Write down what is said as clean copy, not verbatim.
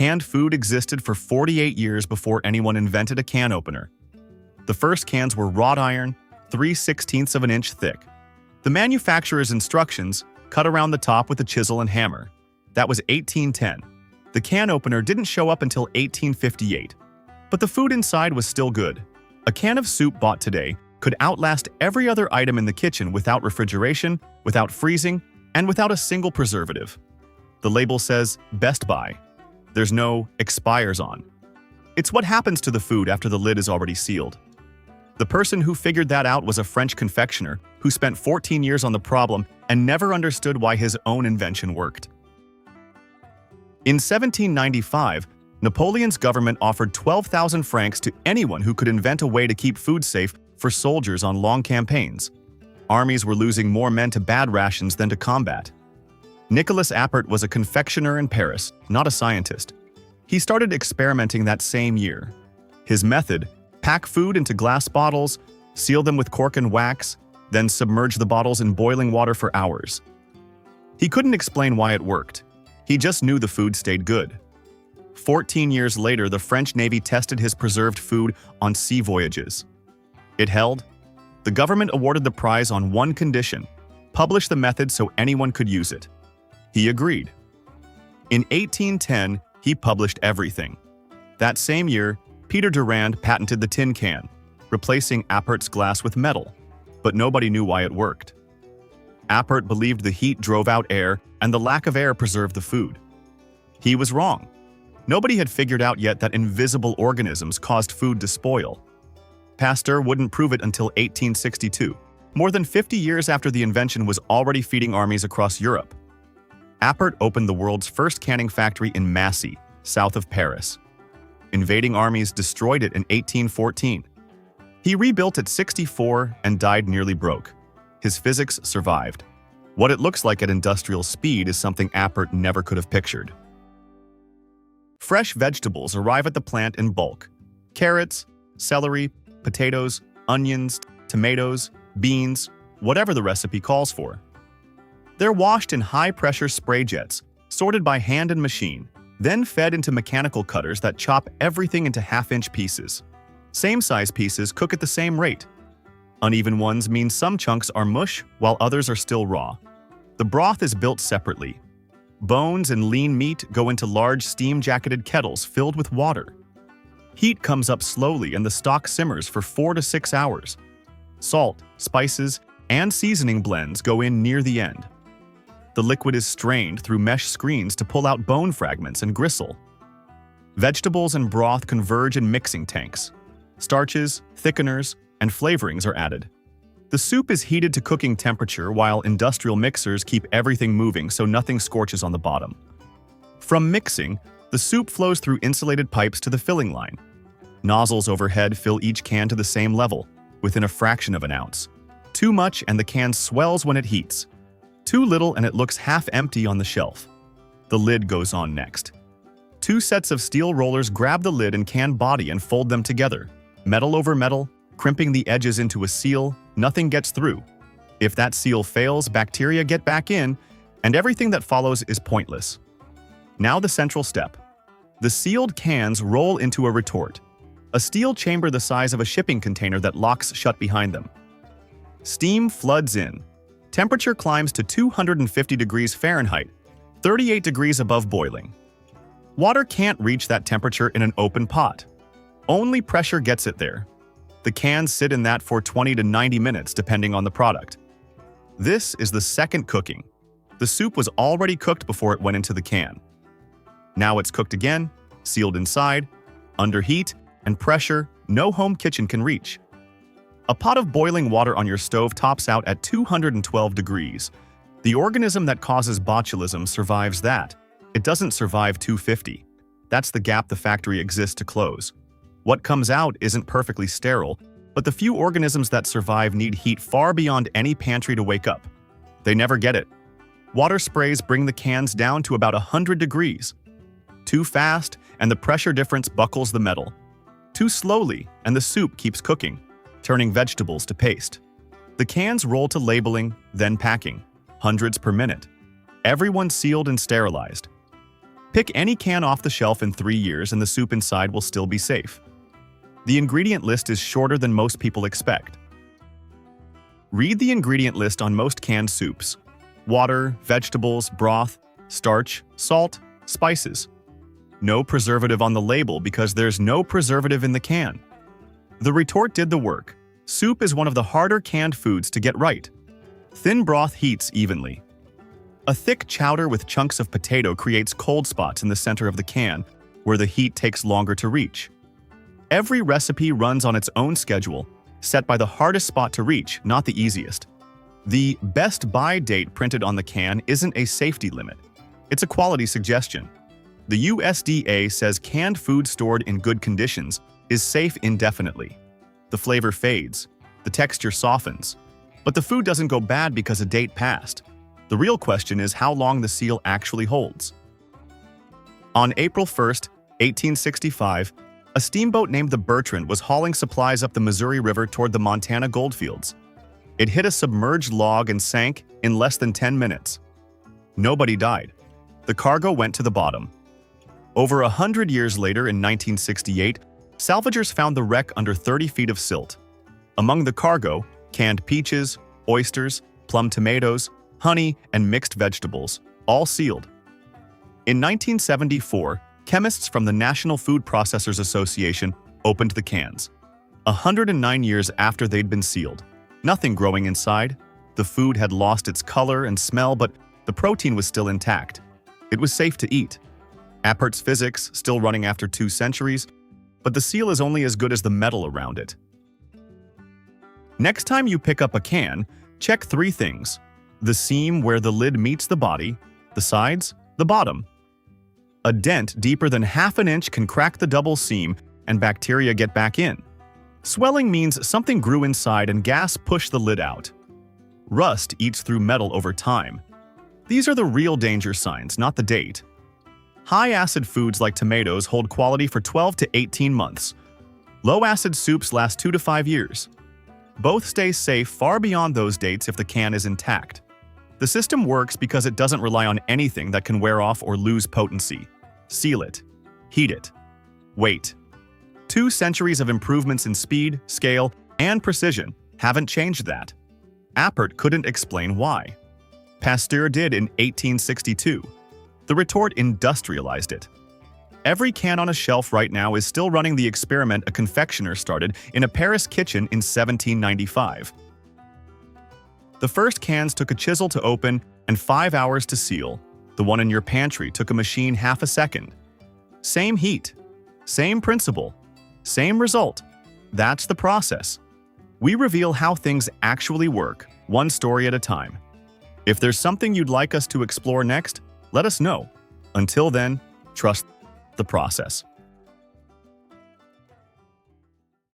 Canned food existed for 48 years before anyone invented a can opener. The first cans were wrought iron, 3/16 of an inch thick. The manufacturer's instructions: cut around the top with a chisel and hammer. That was 1810. The can opener didn't show up until 1858. But the food inside was still good. A can of soup bought today could outlast every other item in the kitchen without refrigeration, without freezing, and without a single preservative. The label says, "Best Buy." There's no "expires on." It's what happens to the food after the lid is already sealed. The person who figured that out was a French confectioner who spent 14 years on the problem and never understood why his own invention worked. In 1795, Napoleon's government offered 12,000 francs to anyone who could invent a way to keep food safe for soldiers on long campaigns. Armies were losing more men to bad rations than to combat. Nicolas Appert was a confectioner in Paris, not a scientist. He started experimenting that same year. His method: pack food into glass bottles, seal them with cork and wax, then submerge the bottles in boiling water for hours. He couldn't explain why it worked. He just knew the food stayed good. 14 years later, the French Navy tested his preserved food on sea voyages. It held. The government awarded the prize on one condition: publish the method so anyone could use it. He agreed. In 1810, he published everything. That same year, Peter Durand patented the tin can, replacing Appert's glass with metal, but nobody knew why it worked. Appert believed the heat drove out air and the lack of air preserved the food. He was wrong. Nobody had figured out yet that invisible organisms caused food to spoil. Pasteur wouldn't prove it until 1862, more than 50 years after the invention was already feeding armies across Europe. Appert opened the world's first canning factory in Massy, south of Paris. Invading armies destroyed it in 1814. He rebuilt at 64 and died nearly broke. His physics survived. What it looks like at industrial speed is something Appert never could have pictured. Fresh vegetables arrive at the plant in bulk: carrots, celery, potatoes, onions, tomatoes, beans, whatever the recipe calls for. They're washed in high-pressure spray jets, sorted by hand and machine, then fed into mechanical cutters that chop everything into half-inch pieces. Same-size pieces cook at the same rate. Uneven ones mean some chunks are mush while others are still raw. The broth is built separately. Bones and lean meat go into large steam-jacketed kettles filled with water. Heat comes up slowly and the stock simmers for 4 to 6 hours. Salt, spices, and seasoning blends go in near the end. The liquid is strained through mesh screens to pull out bone fragments and gristle. Vegetables and broth converge in mixing tanks. Starches, thickeners, and flavorings are added. The soup is heated to cooking temperature while industrial mixers keep everything moving so nothing scorches on the bottom. From mixing, the soup flows through insulated pipes to the filling line. Nozzles overhead fill each can to the same level, within a fraction of an ounce. Too much and the can swells when it heats. Too little and it looks half empty on the shelf. The lid goes on next. 2 sets of steel rollers grab the lid and can body and fold them together. Metal over metal, crimping the edges into a seal, nothing gets through. If that seal fails, bacteria get back in, and everything that follows is pointless. Now the central step. The sealed cans roll into a retort, a steel chamber the size of a shipping container that locks shut behind them. Steam floods in. Temperature climbs to 250 degrees Fahrenheit, 38 degrees above boiling. Water can't reach that temperature in an open pot. Only pressure gets it there. The cans sit in that for 20 to 90 minutes depending on the product. This is the second cooking. The soup was already cooked before it went into the can. Now it's cooked again, sealed inside, under heat and pressure no home kitchen can reach. A pot of boiling water on your stove tops out at 212 degrees. The organism that causes botulism survives that. It doesn't survive 250. That's the gap the factory exists to close. What comes out isn't perfectly sterile, but the few organisms that survive need heat far beyond any pantry to wake up. They never get it. Water sprays bring the cans down to about 100 degrees. Too fast, and the pressure difference buckles the metal. Too slowly, and the soup keeps cooking, turning vegetables to paste. The cans roll to labeling, then packing, hundreds per minute. Everyone sealed and sterilized. Pick any can off the shelf in 3 years and the soup inside will still be safe. The ingredient list is shorter than most people expect. Read the ingredient list on most canned soups: water, vegetables, broth, starch, salt, spices. No preservative on the label because there's no preservative in the can. The retort did the work. Soup is one of the harder canned foods to get right. Thin broth heats evenly. A thick chowder with chunks of potato creates cold spots in the center of the can, where the heat takes longer to reach. Every recipe runs on its own schedule, set by the hardest spot to reach, not the easiest. The best buy date printed on the can isn't a safety limit. It's a quality suggestion. The USDA says canned food stored in good conditions is safe indefinitely. The flavor fades, the texture softens, but the food doesn't go bad because a date passed. The real question is how long the seal actually holds. On April 1, 1865, a steamboat named the Bertrand was hauling supplies up the Missouri River toward the Montana goldfields. It hit a submerged log and sank in less than 10 minutes. Nobody died. The cargo went to the bottom. Over 100 years later, in 1968, salvagers found the wreck under 30 feet of silt. Among the cargo, canned peaches, oysters, plum tomatoes, honey, and mixed vegetables, all sealed. In 1974, chemists from the National Food Processors Association opened the cans. 109 years after they'd been sealed. Nothing growing inside. The food had lost its color and smell, but the protein was still intact. It was safe to eat. Appert's physics, still running after 2 centuries, but the seal is only as good as the metal around it. Next time you pick up a can, check 3 things: the seam where the lid meets the body, the sides, the bottom. A dent deeper than ½ an inch can crack the double seam and bacteria get back in. Swelling means something grew inside and gas pushed the lid out. Rust eats through metal over time. These are the real danger signs, not the date. High-acid foods like tomatoes hold quality for 12 to 18 months. Low-acid soups last 2 to 5 years. Both stay safe far beyond those dates if the can is intact. The system works because it doesn't rely on anything that can wear off or lose potency. Seal it. Heat it. Wait. 2 centuries of improvements in speed, scale, and precision haven't changed that. Appert couldn't explain why. Pasteur did in 1862. The retort industrialized it. Every can on a shelf right now is still running the experiment a confectioner started in a Paris kitchen in 1795. The first cans took a chisel to open and 5 hours to seal. The one in your pantry took a machine half a second. Same heat, same principle, same result. That's the process. We reveal how things actually work, one story at a time. If there's something you'd like us to explore next, let us know. Until then, trust the process.